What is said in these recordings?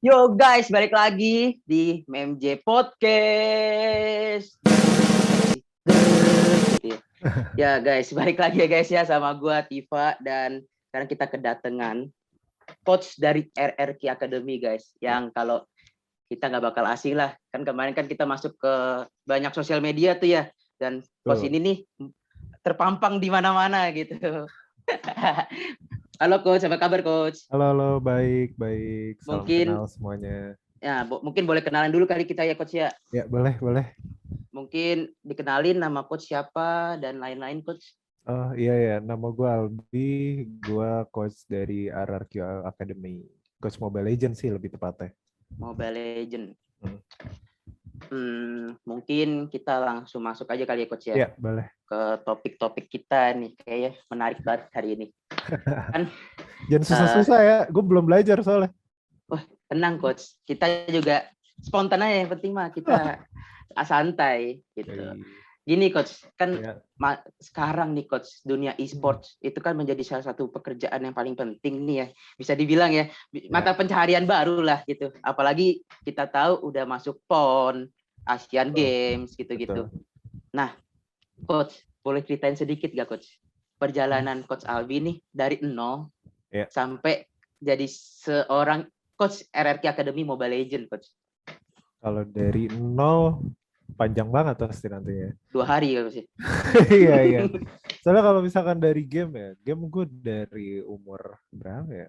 Yo guys, balik lagi di MMJ Podcast. Ya guys, balik lagi ya guys ya sama gua Tifa, dan sekarang kita kedatangan coach dari RRQ Academy guys. Yang kalau kita nggak bakal asing lah, kan kemarin kan kita masuk ke banyak sosial media tuh ya, dan coach ini nih terpampang di mana-mana gitu. Halo coach, apa kabar coach? Halo, baik. Salam Mungkin kenal semuanya. ya, mungkin boleh kenalan dulu kali kita ya coach ya. Ya, boleh. Mungkin dikenalin nama coach siapa dan lain-lain coach. Oh iya, nama gue Albi, gue coach dari RRQ Academy. Coach Mobile Legends sih lebih tepatnya. Mobile Legend. Mungkin kita langsung masuk aja kali ya coach ya. Iya, boleh. Ke topik-topik kita nih, kayaknya menarik banget hari ini. Kan Jangan susah-susah ya, gue belum belajar soalnya. Wah, tenang coach. Kita juga spontan aja, yang penting mah kita santai gitu. Gini coach, kan sekarang nih coach, dunia e-sports itu kan menjadi salah satu pekerjaan yang paling penting nih ya. Bisa dibilang ya, mata pencaharian baru lah gitu. Apalagi kita tahu udah masuk PON, Asian Games gitu-gitu. Nah, coach, boleh ceritain sedikit gak coach? Perjalanan coach Albi nih dari nol sampai jadi seorang coach RRQ Academy Mobile Legends coach. Kalau dari nol panjang banget pasti nantinya. 2 hari ya sih. Iya. Soalnya kalau misalkan dari game gue dari umur berapa ya?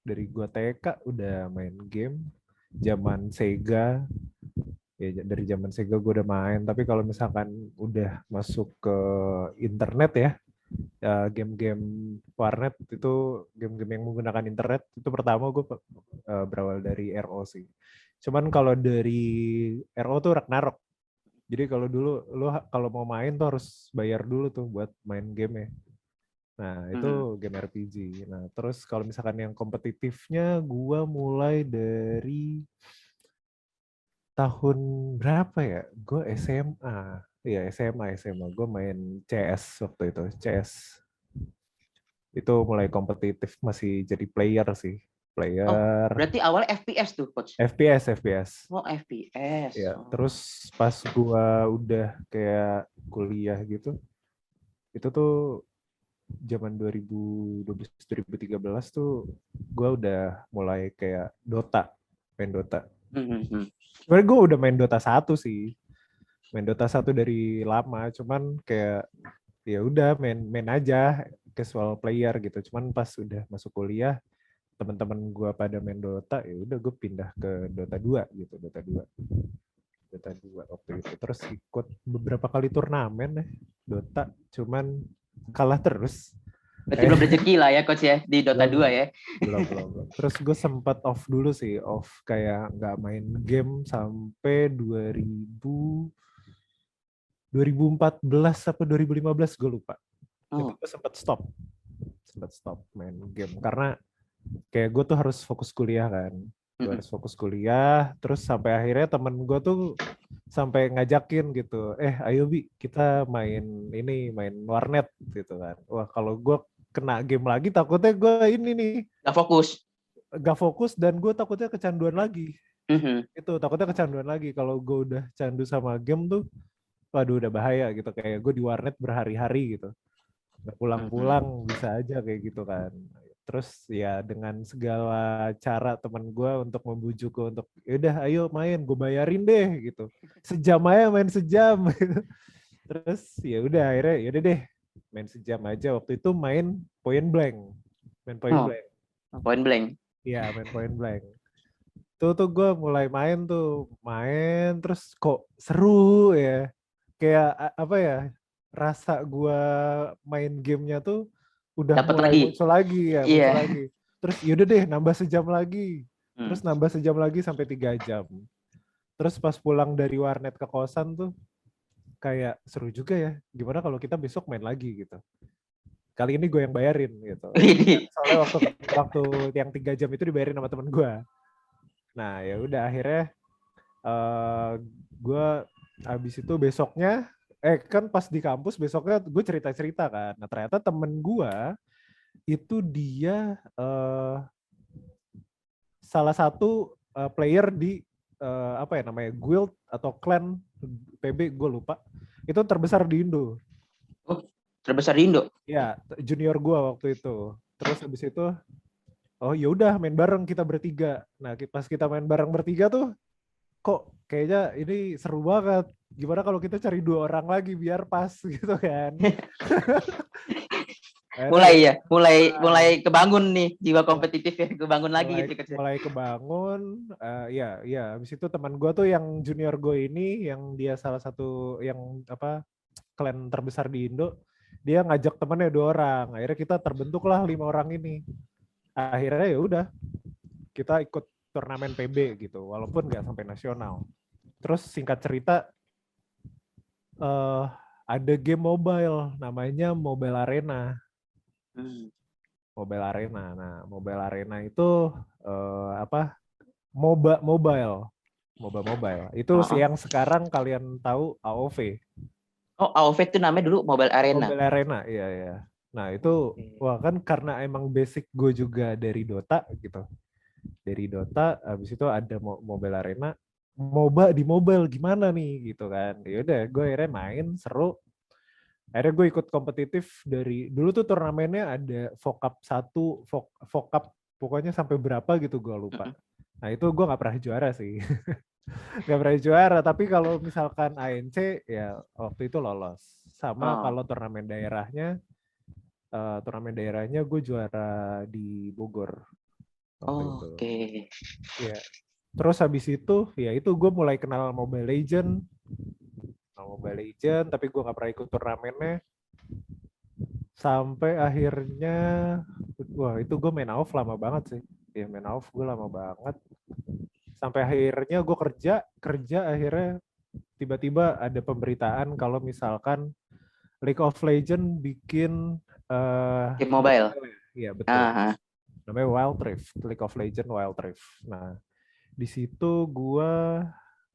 Dari gue TK udah main game, zaman Sega. Ya dari zaman Sega gue udah main. Tapi kalau misalkan udah masuk ke internet ya, game-game warnet itu game-game yang menggunakan internet itu pertama gue berawal dari RO sih. Cuman kalau dari RO tuh Ragnarok. Jadi kalau dulu lu kalau mau main tuh harus bayar dulu tuh buat main game ya. Nah, itu game RPG. Nah, terus kalau misalkan yang kompetitifnya gua mulai dari tahun berapa ya? Gue SMA. Iya, SMA. Gue main CS waktu itu. CS. Itu mulai kompetitif, masih jadi player sih. Player. Oh, berarti awalnya FPS tuh, coach? FPS. Oh, FPS. Ya, terus pas gua udah kayak kuliah gitu, itu tuh zaman 2012-2013 tuh gua udah mulai kayak main Dota. Sebenarnya gue udah main Dota 1 sih. Main Dota 1 dari lama, cuman kayak ya udah main aja casual player gitu. Cuman pas udah masuk kuliah, teman-teman gue pada main Dota, ya udah gue pindah ke Dota 2 gitu, Dota 2 waktu itu. Terus ikut beberapa kali turnamen deh Dota, cuman kalah terus. Berarti belum rezeki lah ya coach ya di Dota 2 ya. Belum. Terus gue sempat off dulu sih, kayak nggak main game sampai 2014 apa 2015 gue lupa. Itu gue sempat stop main game karena kayak gue tuh harus fokus kuliah kan. Gue harus fokus kuliah, terus sampai akhirnya temen gue tuh sampai ngajakin gitu, ayo Bi, kita main warnet gitu kan. Wah, kalau gue kena game lagi takutnya gue ini nih. Gak fokus dan gue takutnya kecanduan lagi. Itu takutnya kecanduan lagi. Kalau gue udah candu sama game tuh, waduh udah bahaya gitu. Kayak gue di warnet berhari-hari gitu. Gak pulang-pulang bisa aja kayak gitu kan. Terus ya dengan segala cara teman gue untuk membujuk gue untuk yaudah ayo main, gue bayarin deh gitu. Sejam aja main sejam. Terus ya udah akhirnya yaudah deh main sejam aja. Waktu itu main Point Blank. Point Blank. Iya, main Point Blank. Tuh gue mulai main terus kok seru ya. Kayak apa ya, rasa gue main gamenya tuh udah Dapet mulai lagi. muncul lagi ya, muncul lagi. Terus yaudah deh nambah sejam lagi. Terus nambah sejam lagi sampai 3 jam. Terus pas pulang dari warnet ke kosan tuh kayak seru juga ya. Gimana kalau kita besok main lagi gitu. Kali ini gue yang bayarin gitu. Soalnya waktu yang 3 jam itu dibayarin sama temen gue. Nah ya udah akhirnya gue abis itu besoknya kan pas di kampus besoknya gue cerita kan. Nah ternyata temen gue itu dia salah satu player di apa ya namanya, guild atau clan PB, gue lupa. Itu terbesar di Indo. Oh, terbesar di Indo? Ya, junior gue waktu itu. Terus habis itu, oh ya udah main bareng kita bertiga. Nah pas kita main bareng bertiga tuh, kok kayaknya ini seru banget. Gimana kalau kita cari 2 orang lagi biar pas gitu kan. mulai kebangun nih jiwa kompetitif ya, kebangun lagi gitu kan. Mulai kebangun, ya habis itu teman gue tuh yang junior gue ini, yang dia salah satu yang apa klan terbesar di Indo, dia ngajak temannya 2 orang, akhirnya kita terbentuklah 5 orang ini. Akhirnya ya udah kita ikut turnamen PB gitu, walaupun nggak sampai nasional. Terus singkat cerita, ada game mobile namanya Mobile Arena. Mobile Arena. Nah, Mobile Arena itu apa? Mobile. Itu yang sekarang kalian tahu AOV. Oh, AOV itu namanya dulu Mobile Arena. Mobile Arena, iya. Nah, itu wah kan karena emang basic gue juga dari Dota gitu. Dari Dota, habis itu ada Mobile Arena. MOBA di mobile gimana nih gitu kan. Ya udah, gue akhirnya main seru. Akhirnya gue ikut kompetitif dari dulu tuh turnamennya ada Vocap 1, Vocap pokoknya sampai berapa gitu gue lupa. Nah itu gue nggak pernah juara sih, nggak pernah juara. Tapi kalau misalkan ANC ya waktu itu lolos. Sama kalau turnamen daerahnya gue juara di Bogor waktu itu. Ya. Terus habis itu ya itu gue mulai kenal Mobile Legend, tapi gue nggak pernah ikut turnamennya. Sampai akhirnya, wah itu gue main AoV lama banget sih. Ya main AoV gue lama banget. Sampai akhirnya gue kerja akhirnya tiba-tiba ada pemberitaan kalau misalkan League of Legends bikin game mobile. Iya betul. Namanya Wild Rift, League of Legends Wild Rift. Nah di situ gue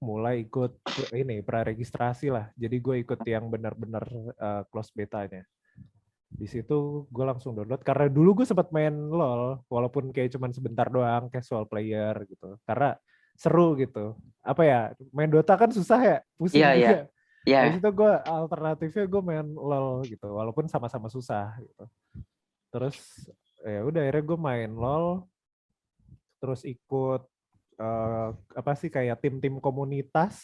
mulai ikut ini praregistrasi lah. Jadi gue ikut yang benar-benar close betanya. Di situ gue langsung download karena dulu gue sempat main LoL walaupun kayak cuman sebentar doang, casual player gitu. Karena seru gitu. Apa ya, main Dota kan susah ya, pusing juga. Di situ gue alternatifnya gue main LoL gitu, walaupun sama-sama susah gitu. Terus ya udah akhirnya gue main LoL, terus ikut apa sih kayak tim-tim komunitas,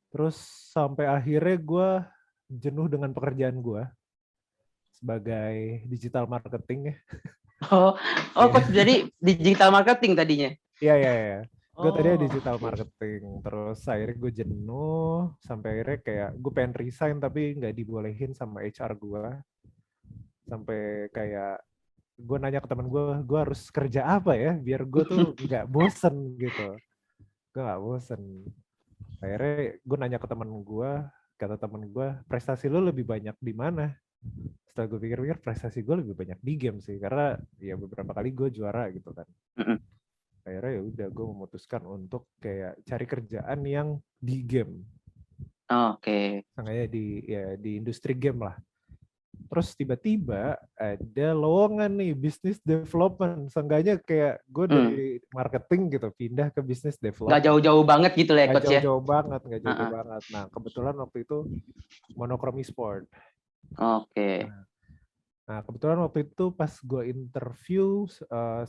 Terus sampai akhirnya gue jenuh dengan pekerjaan gue sebagai digital marketing ya. Coach jadi digital marketing tadinya? Iya. Gue tadinya digital marketing, terus akhirnya gue jenuh, sampai akhirnya kayak gue pengen resign tapi nggak dibolehin sama HR gue. Sampai kayak gue nanya ke teman gue harus kerja apa ya biar gue tuh nggak bosen gitu. Gue nggak bosen. Akhirnya gue nanya ke teman gue, kata teman gue, prestasi lo lebih banyak di mana? Setelah gue pikir-pikir, prestasi gue lebih banyak di game sih, karena ya beberapa kali gue juara gitu kan. Akhirnya ya udah gue memutuskan untuk kayak cari kerjaan yang di game. Sengaja di industri game lah. Terus tiba-tiba ada lowongan nih business development. Seenggaknya kayak gue dari marketing gitu pindah ke business development. Nggak jauh-jauh banget gitu lah ya coach ya? Nggak jauh-jauh banget. Nah kebetulan waktu itu Monochrome Sport. Nah kebetulan waktu itu pas gue interview,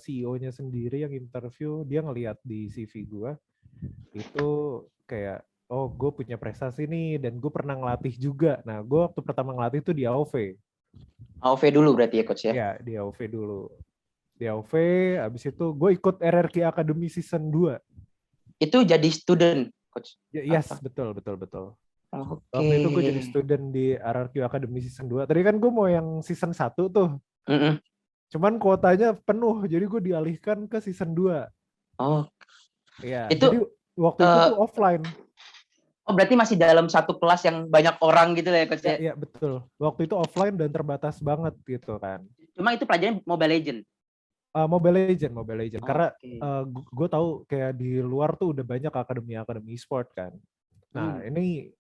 CEO-nya sendiri yang interview, dia ngeliat di CV gue, itu kayak, oh gue punya prestasi nih, dan gue pernah ngelatih juga. Nah gue waktu pertama ngelatih itu di AOV. AOV dulu berarti ya coach ya? Ya di AOV dulu. Di AOV, abis itu gue ikut RRQ Academy Season 2. Itu jadi student coach? Yes, betul. Waktu itu gue jadi student di RRQ Academy Season 2. Tadi kan gue mau yang Season 1 tuh. Cuman kuotanya penuh, jadi gue dialihkan ke Season 2. Ya, jadi waktu itu tuh offline. Oh, berarti masih dalam satu kelas yang banyak orang gitu ya coach ya? Iya, betul. Waktu itu offline dan terbatas banget gitu kan. Cuma itu pelajaran Mobile Legend? Mobile Legend. Karena gue tahu kayak di luar tuh udah banyak akademi e-sport kan. Nah ini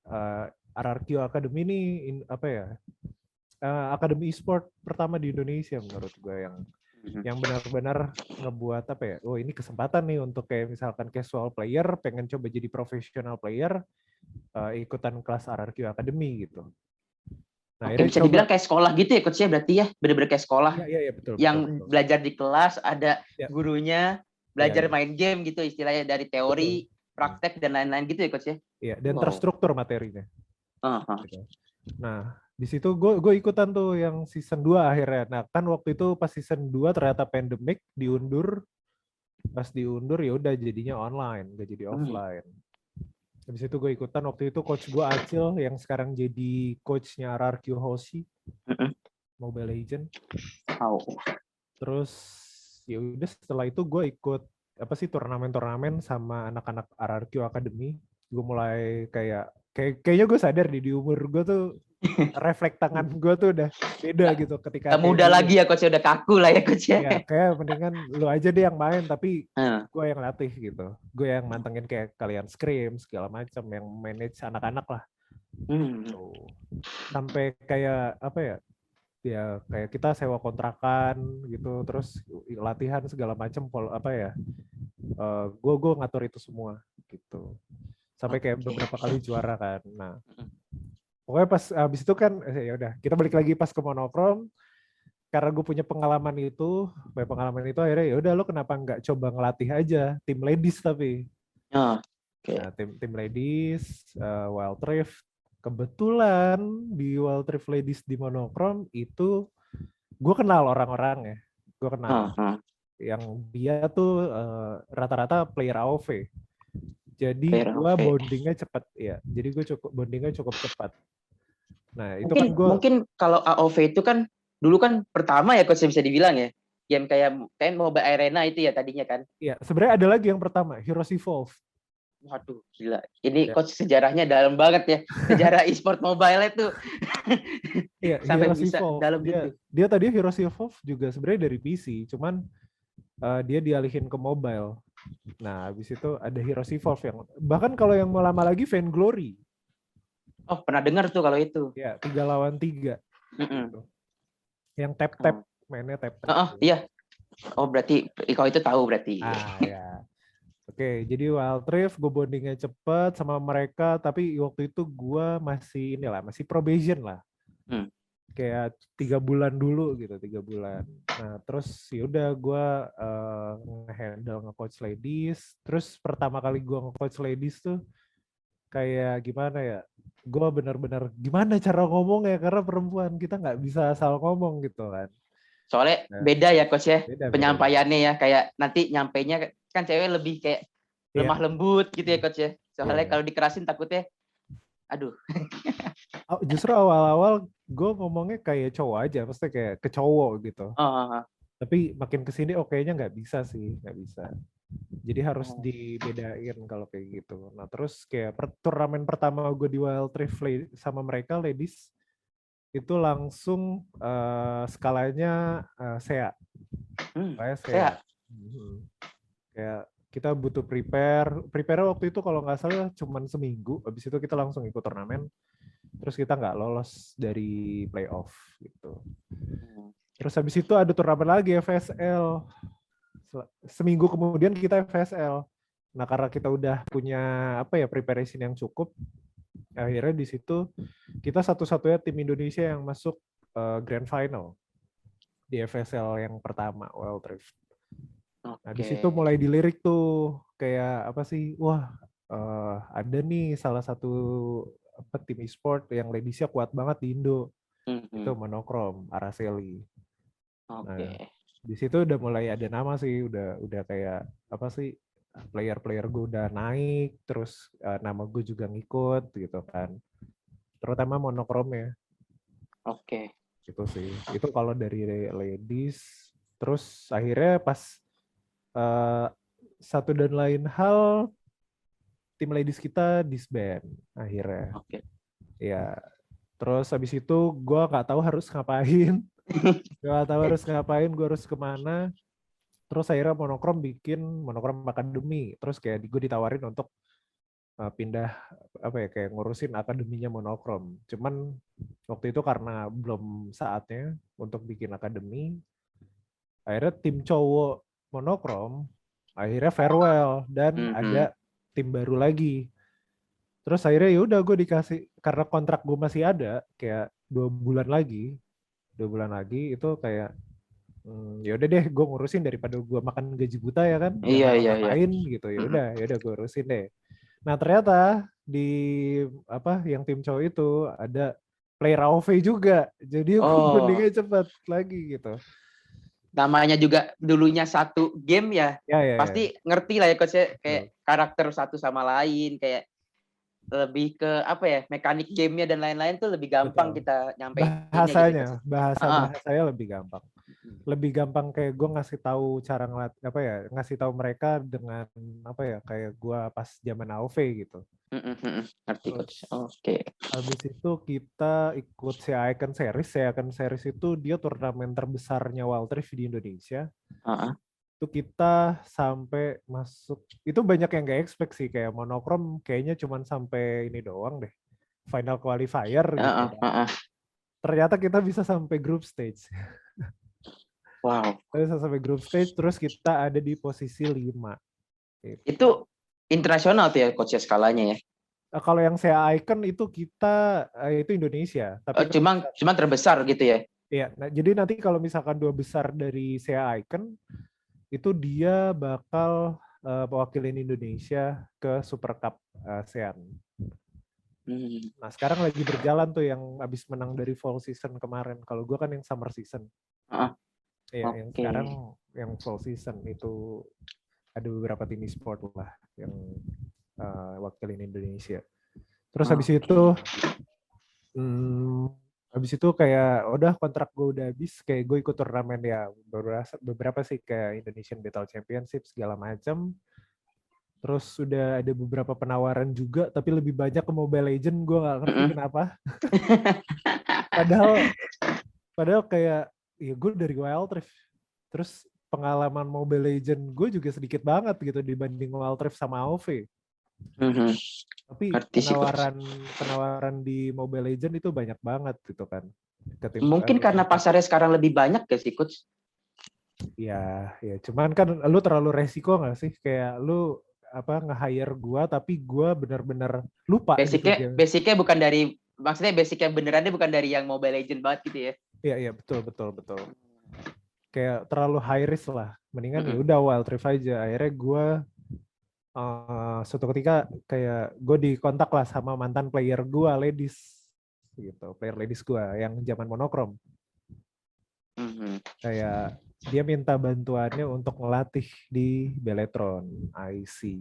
RRQ Academy ini apa ya? Akademi e-sport pertama di Indonesia menurut gue yang yang benar-benar ngebuat apa ya, oh ini kesempatan nih untuk kayak misalkan casual player pengen coba jadi professional player, ikutan kelas RRQ Academy gitu. Nah, Oke, akhirnya bisa coba. dibilang kayak sekolah gitu ya coach ya, berarti ya bener-bener kayak sekolah Iya, betul, yang betul, betul. belajar di kelas, ada Ya, gurunya, iya, belajar iya. main game gitu istilahnya, dari Betul. teori, praktek dan lain-lain gitu ya coach ya. Iya, dan Wow. terstruktur materinya. Uh-huh. Gitu. Nah, di situ gue ikutan tuh yang season 2 akhirnya. Nah, kan waktu itu pas season 2 ternyata pandemic diundur. Pas diundur ya udah jadinya online, gak jadi offline. Habis itu gue ikutan, waktu itu coach gue Acil yang sekarang jadi coachnya RRQ Hoshi, Mobile Legend. Oh. Terus ya udah setelah itu gue ikut apa sih turnamen-turnamen sama anak-anak RRQ Academy. Gue mulai kayaknya gue sadar di umur gue tuh refleks tangan gue tuh udah beda gitu ketika Gak kayak muda dulu. lagi ya coach, udah kaku lah ya coach ya. Ya kayak mendingan lu aja deh yang main tapi gue yang latih gitu. Gue yang mantengin kayak kalian scrim segala macam, yang manage anak-anak lah. Tuh. Sampai kayak apa ya? Ya kayak kita sewa kontrakan gitu, terus latihan segala macam apa ya? Gue ngatur itu semua gitu. Sampai kayak beberapa kali juara kan. Nah, pokoknya pas abis itu kan ya udah kita balik lagi pas ke monokrom. Karena gue punya pengalaman itu akhirnya ya udah lo kenapa nggak coba ngelatih aja tim ladies tapi. Nah, tim ladies, Wild Rift, kebetulan di Wild Rift ladies di monokrom itu gue kenal orang-orang ya, gue kenal yang dia tuh rata-rata player AoV. Jadi gue bondingnya cepat ya, jadi gue bondingnya cukup cepat. Nah itu mungkin kalau AoV itu kan dulu kan pertama ya coach bisa dibilang ya, game kayak Mobile Arena itu ya tadinya kan. Iya, sebenarnya ada lagi yang pertama, Heroes Evolve. Waduh, gila. Ini coach sejarahnya dalam banget ya. Sejarah e-sport mobile itu. Iya, sampai Heroes bisa Evolve. dalam gitu. Dia tadi Heroes Evolve juga sebenarnya dari PC, cuman dia dialihin ke mobile. Nah, habis itu ada Heroes Evolve yang bahkan kalau yang mau lama lagi Vainglory. Oh, pernah dengar tuh kalau itu. Ya, 3 lawan 3. Gitu. Yang tap-tap, mainnya tap-tap. Iya. Oh, berarti kau itu tahu berarti. Ya. Oke, jadi Wild Rift gue bondingnya cepet sama mereka, tapi waktu itu gue masih masih probation lah. Kayak 3 bulan dulu gitu, 3 bulan. Nah, terus ya udah gue nge-handle nge-coach ladies. Terus pertama kali gue nge-coach ladies tuh kayak gimana ya? Gue benar-benar gimana cara ngomong ya, karena perempuan kita nggak bisa asal ngomong gitu kan. Soalnya beda ya coach ya, beda. penyampaiannya ya, kayak nanti nyampainya kan cewek lebih kayak lemah lembut gitu ya coach ya. Soalnya kalau dikerasin takutnya, aduh. Justru awal-awal gue ngomongnya kayak cowok aja, maksudnya kayak ke cowok gitu. Tapi makin kesini kayaknya nggak bisa sih, nggak bisa. Jadi harus dibedain kalau kayak gitu. Nah terus kayak turnamen pertama gue di Wild Rift sama mereka ladies, itu langsung skalanya SEA. SEA. Kayak kita butuh prepare waktu itu kalau nggak salah cuman seminggu, habis itu kita langsung ikut turnamen, terus kita nggak lolos dari playoff gitu. Terus habis itu ada turnamen lagi FSL, seminggu kemudian kita FSL. Nah karena kita udah punya preparation yang cukup, akhirnya di situ kita satu-satunya tim Indonesia yang masuk grand final di FSL yang pertama Wild Rift. Nah di situ mulai dilirik tuh kayak apa sih, wah ada nih salah satu tim e-sport yang ladiesnya kuat banget di Indo, itu Monokrom, Araceli. Nah di situ udah mulai ada nama sih, udah kayak apa sih, player-player gue udah naik, terus nama gue juga ngikut gitu kan, terutama Monokrom ya. Gitu sih, itu kalau dari ladies. Terus akhirnya pas satu dan lain hal, tim ladies kita disband akhirnya. Ya, terus habis itu gue nggak tahu harus ngapain. Gue harus kemana. Terus akhirnya Monokrom bikin Monokrom Academy. Terus kayak gue ditawarin untuk pindah kayak ngurusin akademinya Monokrom. Cuman waktu itu karena belum saatnya untuk bikin akademi, Akhirnya tim cowok monokrom akhirnya farewell dan ada tim baru lagi. Terus akhirnya ya udah gue dikasih, karena kontrak gue masih ada kayak 2 bulan lagi itu kayak ya udah deh gue ngurusin daripada gue makan gaji buta ya kan, yang Iya, iya, iya. ngapain gitu. Ya udah gue urusin deh. Nah ternyata di yang tim cowok itu ada player AOV juga, jadi gue Oh, bondingnya cepet lagi gitu. namanya juga dulunya satu game ya, Ya. pasti ngerti lah ya coach ya, kayak Betul. karakter satu sama lain, kayak lebih ke apa ya, mekanik gamenya dan lain-lain tuh lebih gampang Betul. kita nyampeinnya gitu ya coach. Bahasanya lebih gampang. Lebih gampang kayak gue ngasih tahu cara ngasih tahu mereka dengan kayak gue pas zaman AOV gitu. Ngerti Terus coach. Oke. habis itu kita ikut Icon Series. Icon Series itu dia turnamen terbesarnya Wild Rift di Indonesia. Itu kita sampai masuk, itu banyak yang gak expect sih, kayak monokrom kayaknya cuman sampai ini doang deh, final qualifier gitu. Ternyata kita bisa sampai group stage. Wow. Bisa sampai group stage, terus kita ada di posisi 5. Gitu. Itu internasional tuh ya coach ya skalanya ya. Kalau yang saya Icon itu kita itu Indonesia, tapi cuma terbesar gitu ya. Iya, nah, jadi nanti kalau misalkan 2 besar dari SEA Icon, itu dia bakal mewakilin Indonesia ke Super Cup ASEAN. Nah sekarang lagi berjalan tuh yang abis menang dari fall season kemarin. Kalau gue kan yang summer season. Iya, yang sekarang yang fall season itu ada beberapa tim e-sport lah yang wakilin Indonesia. Terus habis itu kayak udah kontrak gue udah habis, kayak gue ikut turnamen ya beberapa sih kayak Indonesian Battle Championship segala macam. Terus sudah ada beberapa penawaran juga, tapi lebih banyak ke Mobile Legend, gue nggak ngerti kenapa. padahal kayak ya gue dari Wild Rift, terus pengalaman Mobile Legend gue juga sedikit banget gitu dibanding Wild Rift sama AoV. Tapi penawaran di Mobile Legend itu banyak banget gitu kan. Mungkin karena pasarnya sekarang lebih banyak gak sih coach? Ya cuman kan lu terlalu resiko nggak sih, kayak lu nge-hire gua tapi gua benar-benar lupa basicnya bukan dari, maksudnya basicnya benerannya bukan dari yang Mobile Legend banget gitu ya. Iya betul. Kayak terlalu high risk lah, mendingan ya udah Wild Rift aja. Akhirnya gua suatu ketika kayak gue dikontak lah sama mantan player gue ladies gitu, player ladies gue yang zaman monokrom. Kayak dia minta bantuannya untuk ngelatih di Beletron IC.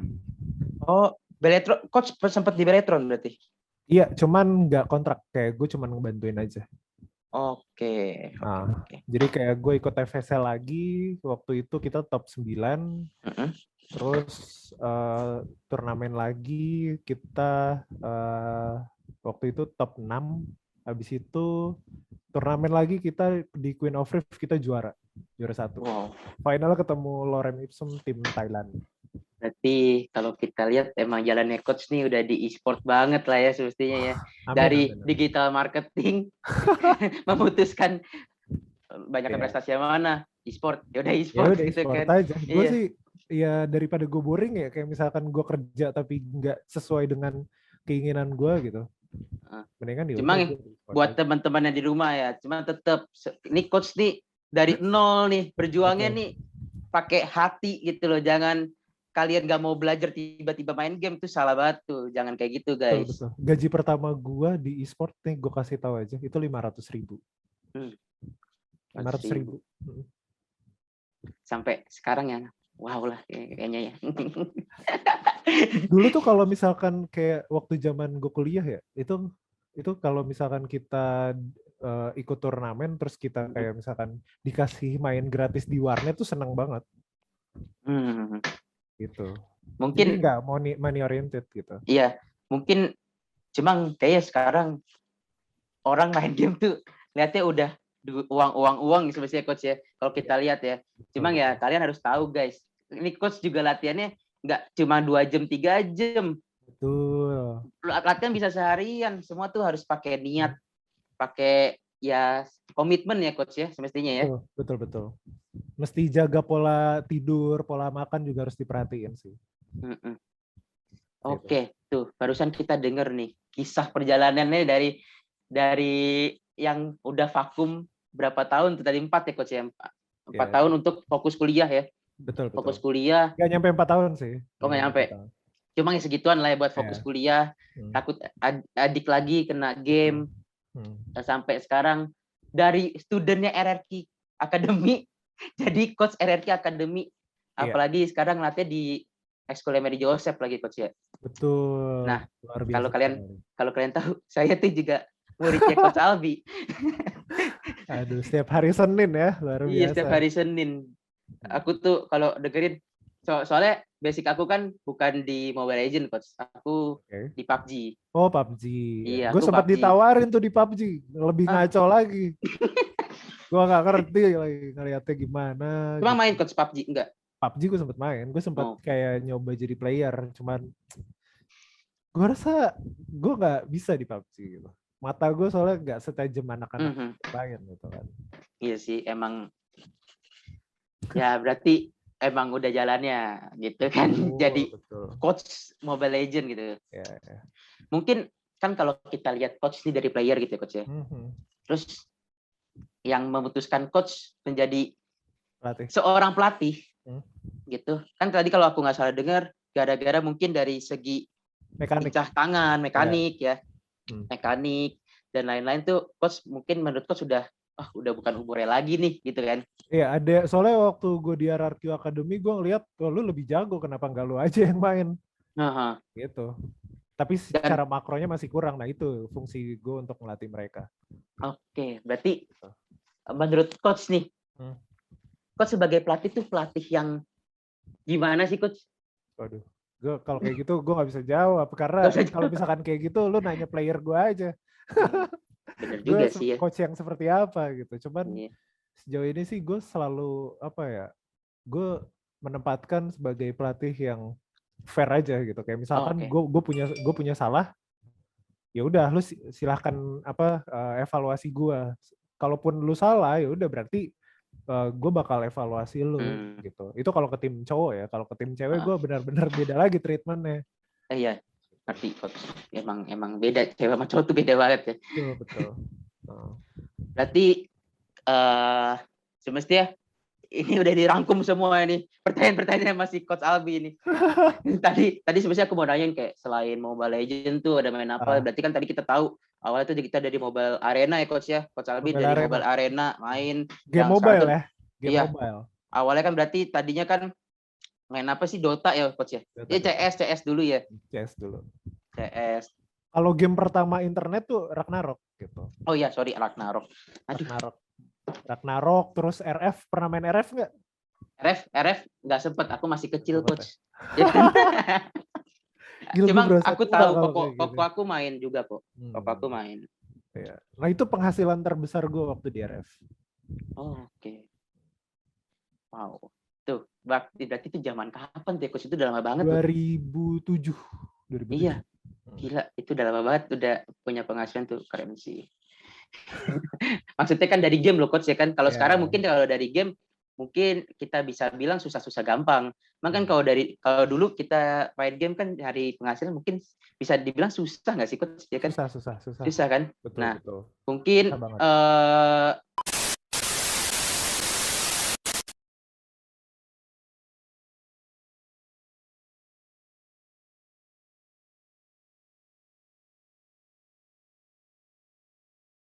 Oh, Beletron, coach sempat di Beletron berarti? Iya, cuman nggak kontrak, kayak gue cuman ngebantuin aja. Oke. Jadi kayak gue ikut FSL lagi, waktu itu kita top 9. Terus turnamen lagi kita waktu itu top 6. Habis itu turnamen lagi kita di Queen of Rift kita juara 1. Wow. Final ketemu Lorem Ipsum tim Thailand. Berarti kalau kita lihat emang jalannya coach nih udah di e-sport banget lah ya semestinya ya. Dari digital marketing memutuskan banyak prestasi yang mana, e-sport. Ya udah e-sport gitu kan. Aja. Gue sih ya daripada gue boring ya, kayak misalkan gue kerja tapi nggak sesuai dengan keinginan gue gitu. Mendingan cuma buat teman-teman yang di rumah ya, cuma tetap ini coach nih dari nol nih berjuangnya nih pakai hati gitu loh. Jangan kalian gak mau belajar tiba-tiba main game tuh salah banget tuh. Jangan kayak gitu guys. Betul. Gaji pertama gue di e-sport nih gue kasih tahu aja itu 500.000. 500.000. Sampai sekarang ya, wow lah kayaknya ya. Dulu tuh kalau misalkan kayak waktu zaman gue kuliah ya, itu kalau misalkan kita ikut turnamen terus kita kayak misalkan dikasih main gratis di warnet tuh seneng banget. Gitu. Mungkin nggak money oriented gitu. Iya, mungkin cuma kayaknya sekarang orang main game tuh lihatnya udah uang sebenarnya coach ya. Kalau kita lihat ya. Cuma ya kalian harus tahu guys. Ini coach juga latihannya nggak cuma 2 jam 3 jam. Betul. Latihan bisa seharian. Semua tuh harus pakai niat, pakai ya komitmen ya coach ya semestinya ya. Betul. Mesti jaga pola tidur, pola makan juga harus diperhatiin sih. Oke, tuh barusan kita dengar nih kisah perjalanannya dari yang udah vakum berapa tahun tuh tadi 4 ya coach ya. 4 tahun untuk fokus kuliah ya. Betul. Fokus kuliah. Gak nyampe 4 tahun sih. Nggak nyampe. Cuma ya segituan lah ya buat fokus kuliah. Takut adik lagi kena game. Sampai sekarang dari studentnya RRQ Academy jadi coach RRQ Academy. Apalagi sekarang latih di Ekskul Mary Joseph lagi coach ya. Betul. Nah, kalau kalian tahu, saya tuh juga muridnya coach Albi. Aduh, setiap hari Senin ya, luar biasa. Iya, setiap hari Senin. Aku tuh kalau dengerin soalnya basic aku kan bukan di Mobile Legends coach. Aku di PUBG. Oh, PUBG. Iya, gue sempat ditawarin tuh di PUBG, lebih ngaco lagi. Gue nggak ngerti lagi ngeliatnya gimana. Cuma main coach PUBG enggak? PUBG gue sempat main, gue sempat kayak nyoba jadi player, cuman gue rasa gue nggak bisa di PUBG gitu. Mata gue soalnya nggak setajam anak-anak lain gitu kan. Iya sih, emang ya berarti emang udah jalannya gitu kan. Jadi coach Mobile Legends gitu. Yeah. Mungkin kan kalau kita lihat coach ini dari player gitu ya coach ya. Terus yang memutuskan coach menjadi seorang pelatih gitu. Kan tadi kalau aku nggak salah dengar gara-gara mungkin dari segi pecah tangan, mekanik ya. Mekanik dan lain-lain tuh coach mungkin menurut coach sudah udah bukan umurnya lagi nih gitu kan. Iya, ada soalnya waktu gue di RRQ Academy gue ngeliat lu lebih jago, kenapa nggak lu aja yang main. Gitu. Tapi secara makronya masih kurang. Nah, itu fungsi gue untuk melatih mereka. Oke, berarti menurut coach nih. Coach sebagai pelatih tuh pelatih yang gimana sih coach? Waduh. Gue kalau kayak gitu gue nggak bisa jawab karena kalau misalkan kayak gitu lu nanya player gue aja. Bener juga sih ya. Coach yang seperti apa gitu. Cuman sejauh ini sih gue selalu gue menempatkan sebagai pelatih yang fair aja gitu. Kayak misalkan gue punya salah, ya udah lu silahkan evaluasi gue. Kalaupun lu salah ya udah berarti gue bakal evaluasi lu gitu. Itu kalau ke tim cowok ya. Kalau ke tim cewek gue benar-benar beda lagi treatmentnya. Iya, ngerti coach. Emang beda, cewek sama cowok tuh beda banget ya. Betul. Berarti semestinya ini udah dirangkum semua ini pertanyaan-pertanyaan masih coach Albi ini. tadi semestinya aku mau nanyain kayak selain Mobile Legends tuh ada main apa? Berarti kan tadi kita tahu awalnya tuh kita dari Mobile Arena ya coach ya. Coach Albi dari Mobile Arena main game mobile ya. Game mobile. Awalnya kan berarti tadinya kan main apa sih, Dota ya coach ya? CS dulu ya. CS dulu. CS. Kalau game pertama internet tuh Ragnarok gitu. Oh iya, sorry, Ragnarok. Ragnarok terus RF, pernah main RF nggak? RF nggak sempet, aku masih kecil coach. Cuma aku tahu koko aku main juga kok. Koko aku main. Ya. Nah itu penghasilan terbesar gue waktu di RF. Oke. Wow. Tuh, berarti itu zaman kapan tuh coach? Itu udah lama banget. 2007. Iya. Gila, itu udah lama banget udah punya penghasilan tuh, keren sih. Maksudnya kan dari game loh coach ya kan. Kalau sekarang mungkin kalau dari game mungkin kita bisa bilang susah-susah gampang. Makan kalau dulu kita main game kan hari penghasilan mungkin bisa dibilang susah nggak sih coach ya kan? Susah. Susah kan? Betul, nah, betul. Mungkin